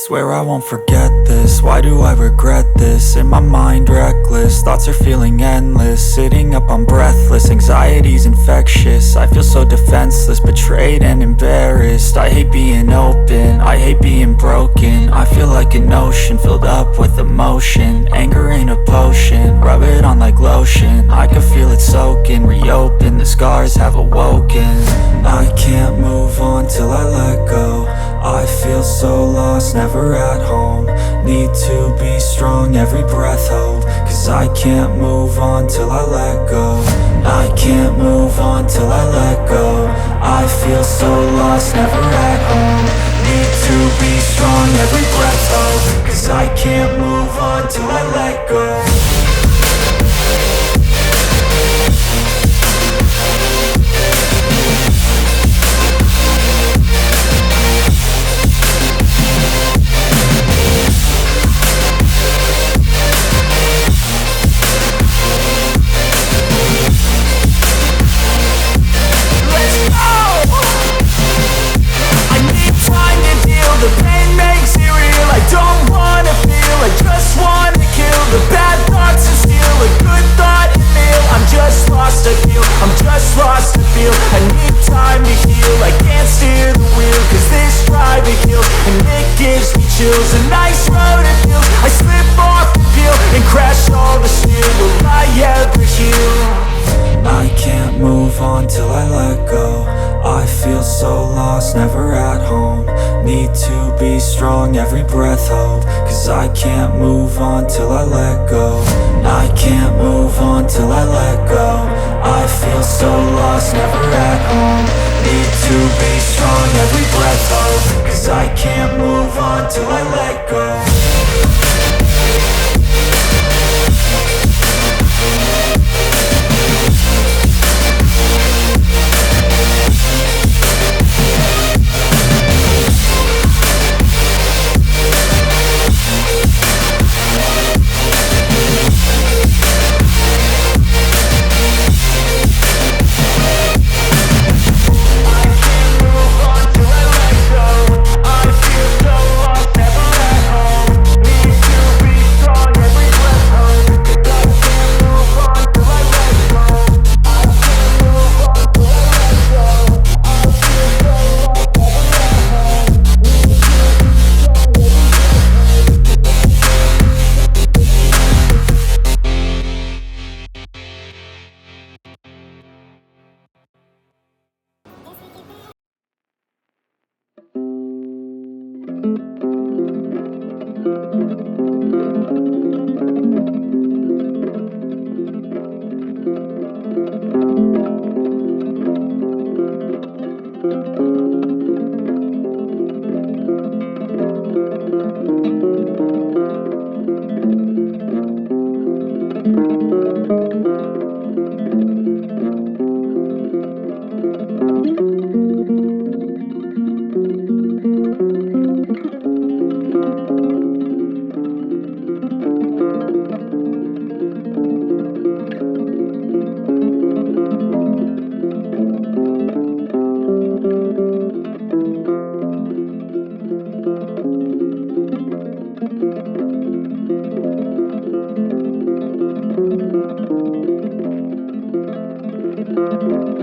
Swear I won't forget this, why do I regret this? In my mind reckless, thoughts are feeling endless. Sitting up, I'm breathless, anxiety's infectious. I feel so defenseless, betrayed and embarrassed. I hate being open, I hate being broken. I feel like an ocean, filled up with emotion. Anger ain't a potion, rub it on like lotion. I can feel it soaking, reopen, the scars have awoken. I can't move on till I let go. I feel so lost, never at home. Need to be strong, every breath hold. Cause I can't move on till I let go. I can't move on till I let go. I feel so lost, never at home. Need to be strong, every breath hold. Cause I can't move on till I let go. The pain makes it real, I don't wanna feel, I just wanna kill the bad thoughts and steal a good thought and meal. I'm just lost, I feel, I'm just lost, I feel. I need time to heal, I can't steer the wheel. Cause this drive it kills, and it gives me chills. A nice road it feels, I slip off the peel and crash all the steel. Will I ever heal? I can't move on till I let go. I feel so lost, never at home. Need to be strong, every breath hold. Cause I can't move on till I let go. I can't move on till I let go. I feel so lost, never at home. Need to be strong, every breath hold. Cause I can't move on till I let go. Thank you.